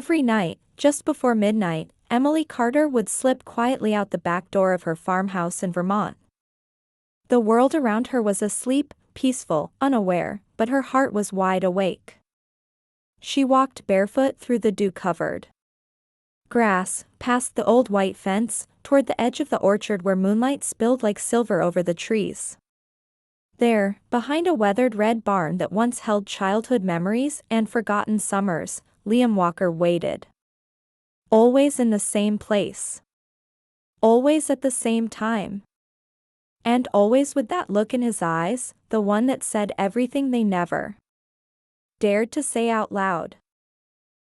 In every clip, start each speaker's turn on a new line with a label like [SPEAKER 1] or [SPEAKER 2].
[SPEAKER 1] Every night, just before midnight, Emily Carter would slip quietly out the back door of her farmhouse in Vermont. The world around her was asleep, peaceful, unaware, but her heart was wide awake. She walked barefoot through the dew-covered grass, past the old white fence, toward the edge of the orchard where moonlight spilled like silver over the trees. There, behind a weathered red barn that once held childhood memories and forgotten summers, Liam Walker waited. Always in the same place. Always at the same time. And always with that look in his eyes, the one that said everything they never dared to say out loud.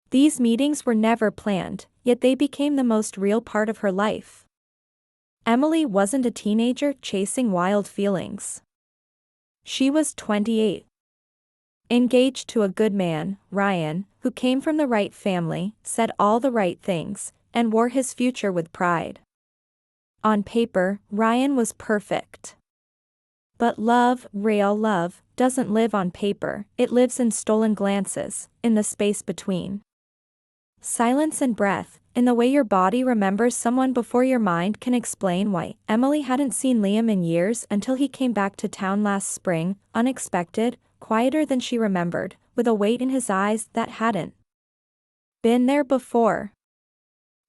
[SPEAKER 1] These meetings were never planned, yet they became the most real part of her life. Emily wasn't a teenager chasing wild feelings. She was 28. Engaged to a good man, Ryan, who came from the right family, said all the right things, and wore his future with pride. On paper, Ryan was perfect. But love, real love, doesn't live on paper, it lives in stolen glances, in the space between silence and breath, in the way your body remembers someone before your mind can explain why. Emily hadn't seen Liam in years until he came back to town last spring, unexpected, quieter than she remembered, with a weight in his eyes that hadn't been there before.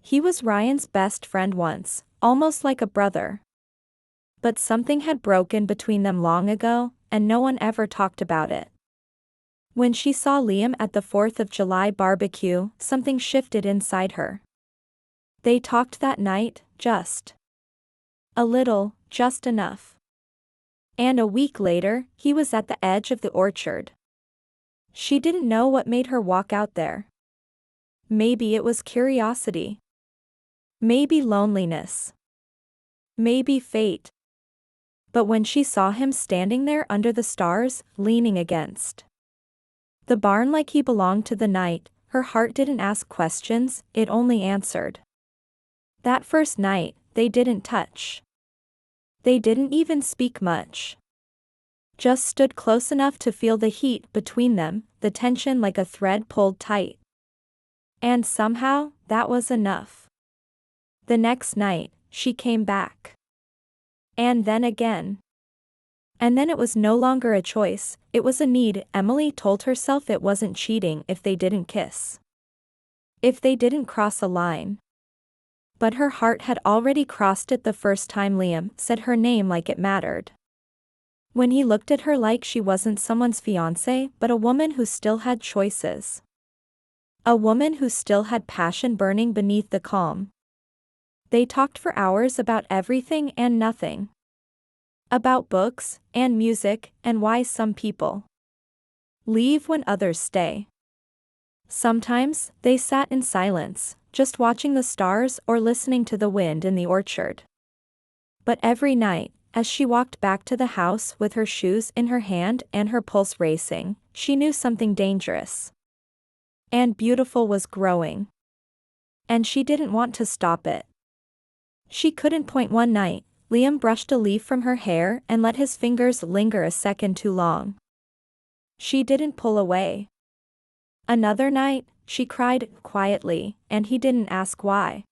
[SPEAKER 1] He was Ryan's best friend once, almost like a brother. But something had broken between them long ago, and no one ever talked about it. When she saw Liam at the 4th of July barbecue, something shifted inside her. They talked that night, just a little, just enough. And a week later, he was at the edge of the orchard. She didn't know what made her walk out there. Maybe it was curiosity. Maybe loneliness. Maybe fate. But when she saw him standing there under the stars, leaning against the barn like he belonged to the night, her heart didn't ask questions, it only answered. That first night, they didn't touch. They didn't even speak much. Just stood close enough to feel the heat between them, the tension like a thread pulled tight. And somehow, that was enough. The next night, she came back. And then again. And then it was no longer a choice, it was a need. Emily told herself it wasn't cheating if they didn't kiss. If they didn't cross a line. But her heart had already crossed it the first time Liam said her name like it mattered. When he looked at her like she wasn't someone's fiancée, but a woman who still had choices. A woman who still had passion burning beneath the calm. They talked for hours about everything and nothing. About books, and music, and why some people leave when others stay. Sometimes, they sat in silence, just watching the stars or listening to the wind in the orchard. But every night, as she walked back to the house with her shoes in her hand and her pulse racing, she knew something dangerous and beautiful was growing. And she didn't want to stop it. She couldn't point. One night, Liam brushed a leaf from her hair and let his fingers linger a second too long. She didn't pull away. Another night, she cried quietly, and he didn't ask why.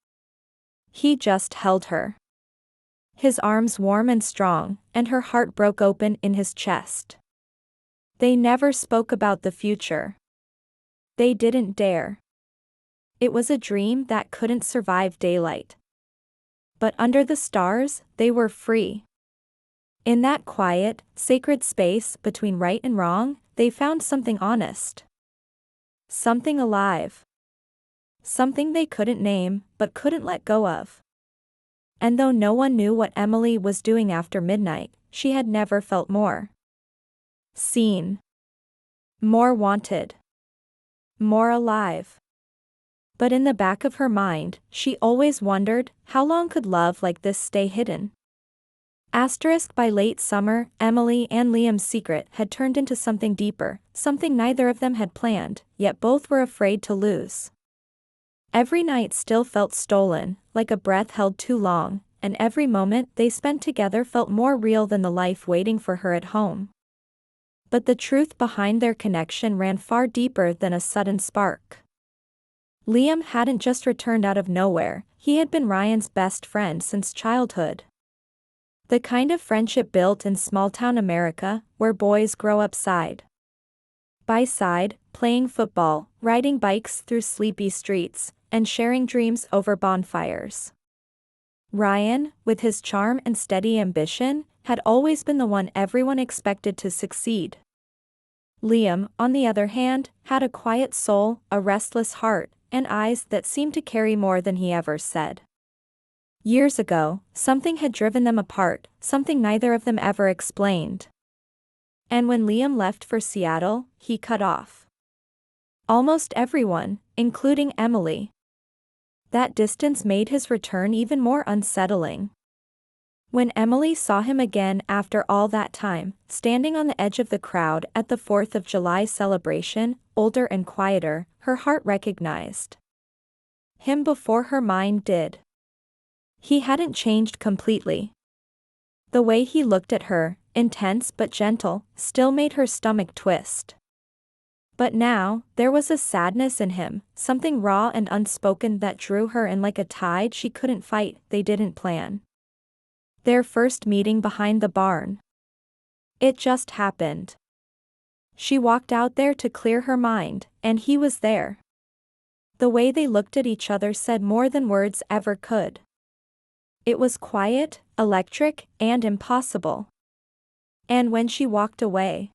[SPEAKER 1] He just held her. His arms warm and strong, and her heart broke open in his chest. They never spoke about the future. They didn't dare. It was a dream that couldn't survive daylight. But under the stars, they were free. In that quiet, sacred space between right and wrong, they found something honest. Something alive. Something they couldn't name, but couldn't let go of. And though no one knew what Emily was doing after midnight, she had never felt more seen. More wanted. More alive. But in the back of her mind, she always wondered, how long could love like this stay hidden? By late summer, Emily and Liam's secret had turned into something deeper, something neither of them had planned, yet both were afraid to lose. Every night still felt stolen, like a breath held too long, and every moment they spent together felt more real than the life waiting for her at home. But the truth behind their connection ran far deeper than a sudden spark. Liam hadn't just returned out of nowhere, he had been Ryan's best friend since childhood. The kind of friendship built in small-town America, where boys grow up side by side, playing football, riding bikes through sleepy streets, and sharing dreams over bonfires. Ryan, with his charm and steady ambition, had always been the one everyone expected to succeed. Liam, on the other hand, had a quiet soul, a restless heart, and eyes that seemed to carry more than he ever said. Years ago, something had driven them apart, something neither of them ever explained. And when Liam left for Seattle, he cut off almost everyone, including Emily. That distance made his return even more unsettling. When Emily saw him again after all that time, standing on the edge of the crowd at the 4th of July celebration, older and quieter, her heart recognized him before her mind did. He hadn't changed completely. The way he looked at her, intense but gentle, still made her stomach twist. But now, there was a sadness in him, something raw and unspoken that drew her in like a tide she couldn't fight. They didn't plan their first meeting behind the barn. It just happened. She walked out there to clear her mind, and he was there. The way they looked at each other said more than words ever could. It was quiet, electric, and impossible. And when she walked away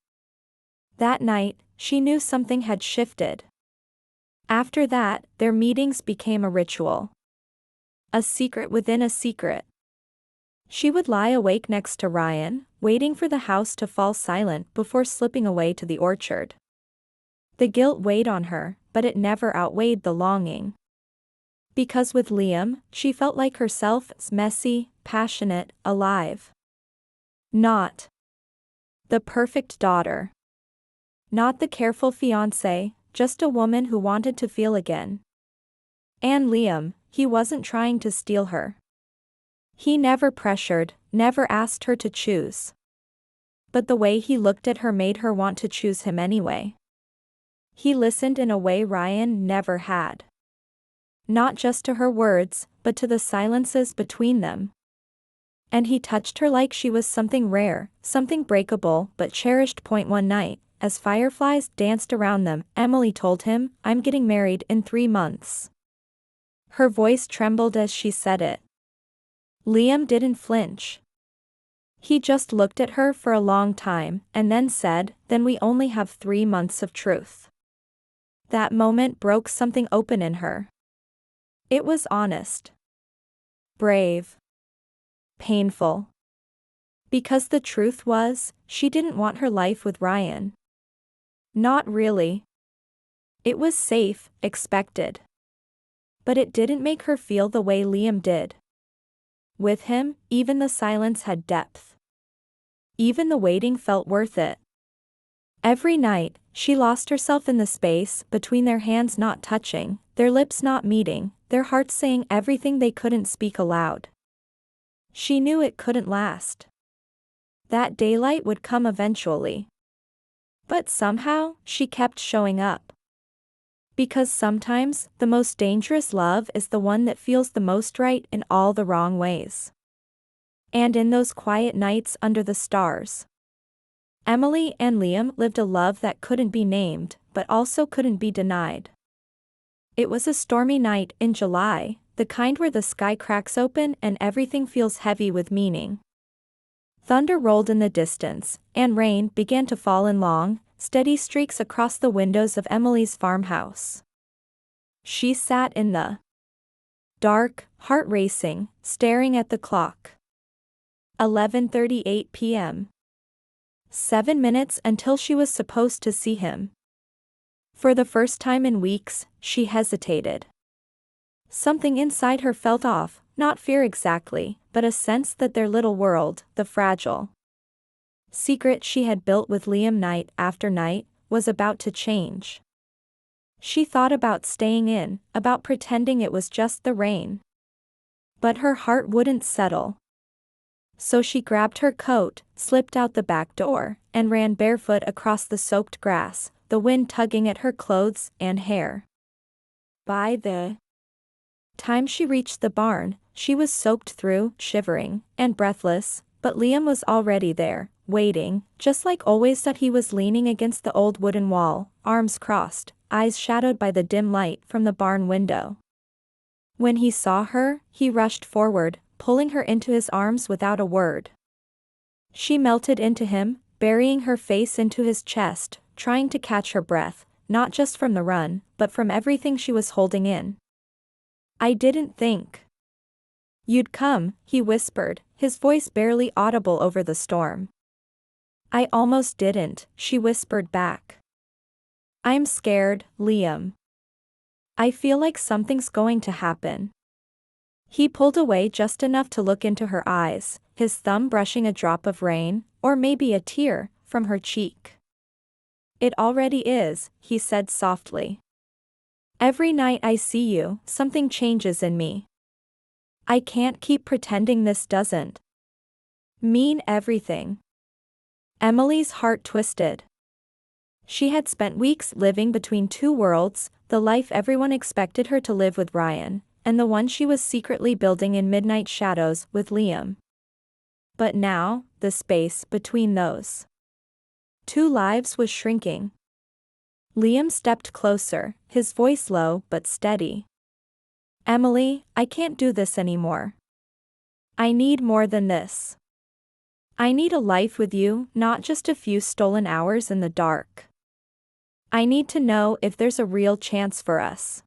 [SPEAKER 1] that night, she knew something had shifted. After that, their meetings became a ritual. A secret within a secret. She would lie awake next to Ryan, waiting for the house to fall silent before slipping away to the orchard. The guilt weighed on her, but it never outweighed the longing. Because with Liam, she felt like herself, messy, passionate, alive. Not the perfect daughter. Not the careful fiancée, just a woman who wanted to feel again. And Liam, he wasn't trying to steal her. He never pressured, never asked her to choose. But the way he looked at her made her want to choose him anyway. He listened in a way Ryan never had. Not just to her words, but to the silences between them. And he touched her like she was something rare, something breakable but cherished. One night, as fireflies danced around them, Emily told him, "I'm getting married in 3 months." Her voice trembled as she said it. Liam didn't flinch. He just looked at her for a long time, and then said, "Then we only have 3 months of truth." That moment broke something open in her. It was honest. Brave. Painful. Because the truth was, she didn't want her life with Ryan. Not really. It was safe, expected. But it didn't make her feel the way Liam did. With him, even the silence had depth. Even the waiting felt worth it. Every night, she lost herself in the space between their hands not touching, their lips not meeting, their hearts saying everything they couldn't speak aloud. She knew it couldn't last. That daylight would come eventually. But somehow, she kept showing up. Because sometimes, the most dangerous love is the one that feels the most right in all the wrong ways. And in those quiet nights under the stars, Emily and Liam lived a love that couldn't be named, but also couldn't be denied. It was a stormy night in July, the kind where the sky cracks open and everything feels heavy with meaning. Thunder rolled in the distance, and rain began to fall in long, steady streaks across the windows of Emily's farmhouse. She sat in the dark, heart racing, staring at the clock. 11:38 p.m. 7 minutes until she was supposed to see him. For the first time in weeks, she hesitated. Something inside her felt off, not fear exactly, but a sense that their little world, the fragile secret she had built with Liam night after night, was about to change. She thought about staying in, about pretending it was just the rain. But her heart wouldn't settle. So she grabbed her coat, slipped out the back door, and ran barefoot across the soaked grass, the wind tugging at her clothes and hair. By the time she reached the barn, she was soaked through, shivering, and breathless, but Liam was already there, waiting, just like always. That he was leaning against the old wooden wall, arms crossed, eyes shadowed by the dim light from the barn window. When he saw her, he rushed forward, pulling her into his arms without a word. She melted into him, burying her face into his chest, trying to catch her breath, not just from the run, but from everything she was holding in. "I didn't think you'd come," he whispered, his voice barely audible over the storm. "I almost didn't," she whispered back. "I'm scared, Liam. I feel like something's going to happen." He pulled away just enough to look into her eyes, his thumb brushing a drop of rain, or maybe a tear, from her cheek. "It already is," he said softly. "Every night I see you, something changes in me. I can't keep pretending this doesn't mean everything." Emily's heart twisted. She had spent weeks living between two worlds, the life everyone expected her to live with Ryan, and the one she was secretly building in midnight shadows with Liam. But now, the space between those two lives was shrinking. Liam stepped closer, his voice low but steady. "Emily, I can't do this anymore. I need more than this. I need a life with you, not just a few stolen hours in the dark. I need to know if there's a real chance for us."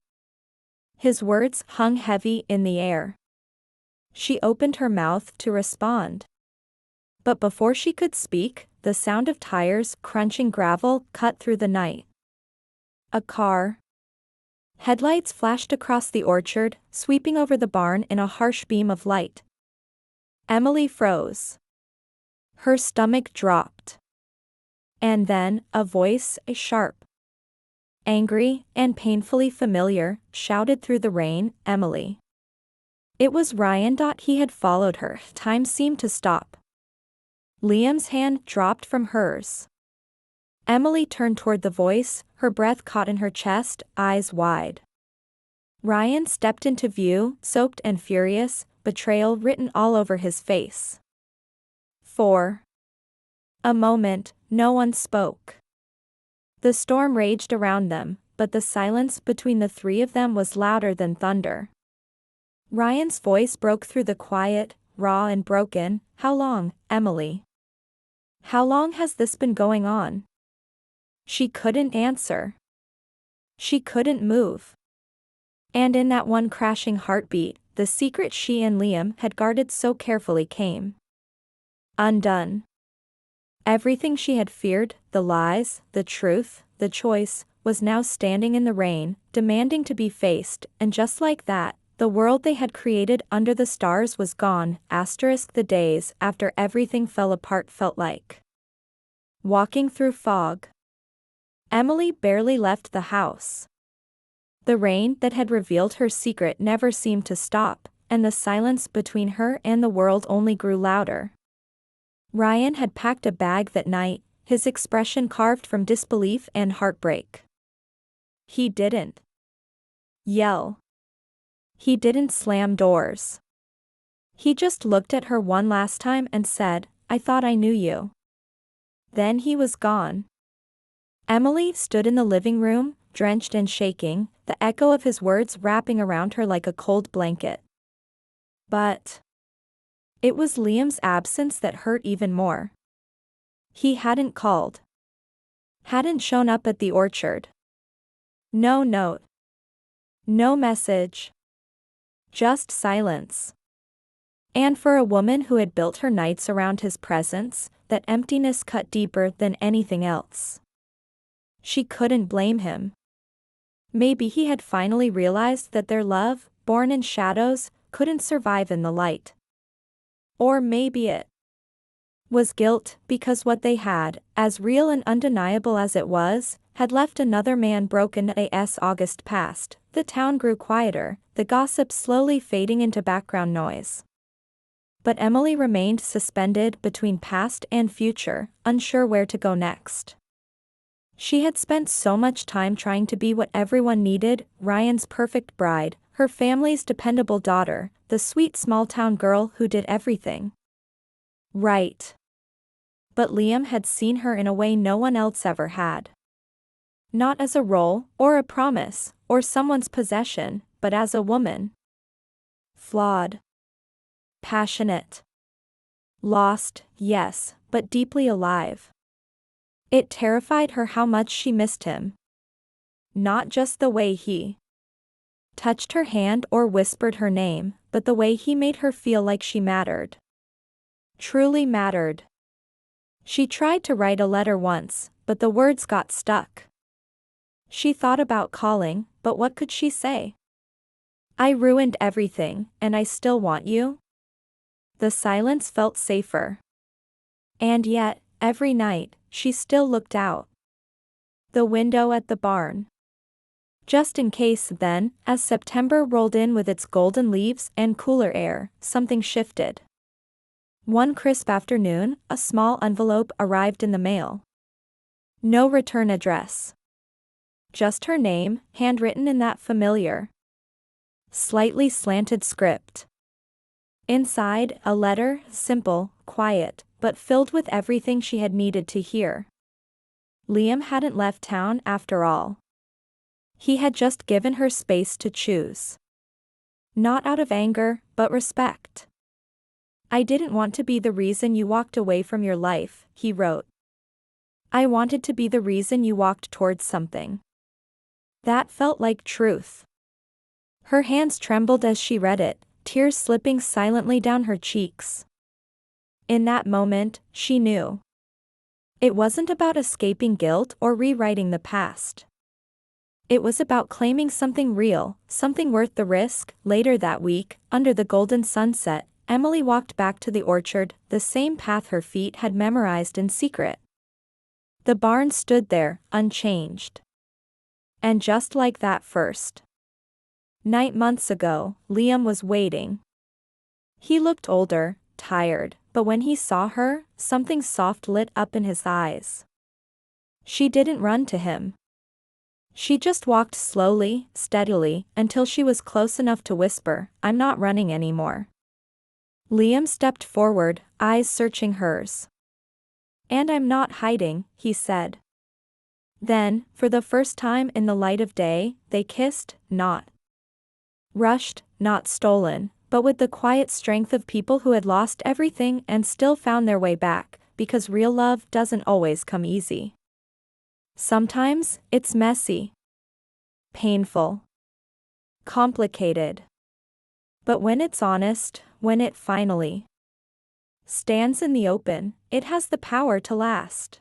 [SPEAKER 1] His words hung heavy in the air. She opened her mouth to respond. But before she could speak, the sound of tires crunching gravel cut through the night. A car. Headlights flashed across the orchard, sweeping over the barn in a harsh beam of light. Emily froze. Her stomach dropped. And then, a voice, sharp, angry, and painfully familiar, shouted through the rain, "Emily." It was Ryan. He had followed her. Time seemed to stop. Liam's hand dropped from hers. Emily turned toward the voice, her breath caught in her chest, eyes wide. Ryan stepped into view, soaked and furious, betrayal written all over his face. For a moment, no one spoke. The storm raged around them, but the silence between the three of them was louder than thunder. Ryan's voice broke through the quiet, raw and broken. "How long, Emily? How long has this been going on?" She couldn't answer. She couldn't move. And in that one crashing heartbeat, the secret she and Liam had guarded so carefully came undone. Everything she had feared, the lies, the truth, the choice, was now standing in the rain, demanding to be faced, and just like that, the world they had created under the stars was gone. The days after everything fell apart felt like walking through fog. Emily barely left the house. The rain that had revealed her secret never seemed to stop, and the silence between her and the world only grew louder. Ryan had packed a bag that night, his expression carved from disbelief and heartbreak. He didn't yell. He didn't slam doors. He just looked at her one last time and said, "I thought I knew you." Then he was gone. Emily stood in the living room, drenched and shaking, the echo of his words wrapping around her like a cold blanket. But it was Liam's absence that hurt even more. He hadn't called. Hadn't shown up at the orchard. No note. No message. Just silence. And for a woman who had built her nights around his presence, that emptiness cut deeper than anything else. She couldn't blame him. Maybe he had finally realized that their love, born in shadows, couldn't survive in the light. Or maybe it was guilt, because what they had, as real and undeniable as it was, had left another man broken. As August passed, the town grew quieter, the gossip slowly fading into background noise. But Emily remained suspended between past and future, unsure where to go next. She had spent so much time trying to be what everyone needed, Ryan's perfect bride, her family's dependable daughter, the sweet small-town girl who did everything right. But Liam had seen her in a way no one else ever had. Not as a role, or a promise, or someone's possession, but as a woman. Flawed. Passionate. Lost, yes, but deeply alive. It terrified her how much she missed him. Not just the way he touched her hand or whispered her name, but the way he made her feel like she mattered. Truly mattered. She tried to write a letter once, but the words got stuck. She thought about calling, but what could she say? I ruined everything, and I still want you? The silence felt safer. And yet, every night, she still looked out the window at the barn. Just in case then, as September rolled in with its golden leaves and cooler air, something shifted. One crisp afternoon, a small envelope arrived in the mail. No return address. Just her name, handwritten in that familiar, slightly slanted script. Inside, a letter, simple, quiet, but filled with everything she had needed to hear. Liam hadn't left town after all. He had just given her space to choose. Not out of anger, but respect. I didn't want to be the reason you walked away from your life, he wrote. I wanted to be the reason you walked towards something. That felt like truth. Her hands trembled as she read it, tears slipping silently down her cheeks. In that moment, she knew. It wasn't about escaping guilt or rewriting the past. It was about claiming something real, something worth the risk. Later that week, under the golden sunset, Emily walked back to the orchard, the same path her feet had memorized in secret. The barn stood there, unchanged. And just like that first night months ago, Liam was waiting. He looked older, tired, but when he saw her, something soft lit up in his eyes. She didn't run to him. She just walked slowly, steadily, until she was close enough to whisper, I'm not running anymore. Liam stepped forward, eyes searching hers. And I'm not hiding, he said. Then, for the first time in the light of day, they kissed, not rushed, not stolen, but with the quiet strength of people who had lost everything and still found their way back, because real love doesn't always come easy. Sometimes, it's messy, painful, complicated. But when it's honest, when it finally stands in the open, it has the power to last.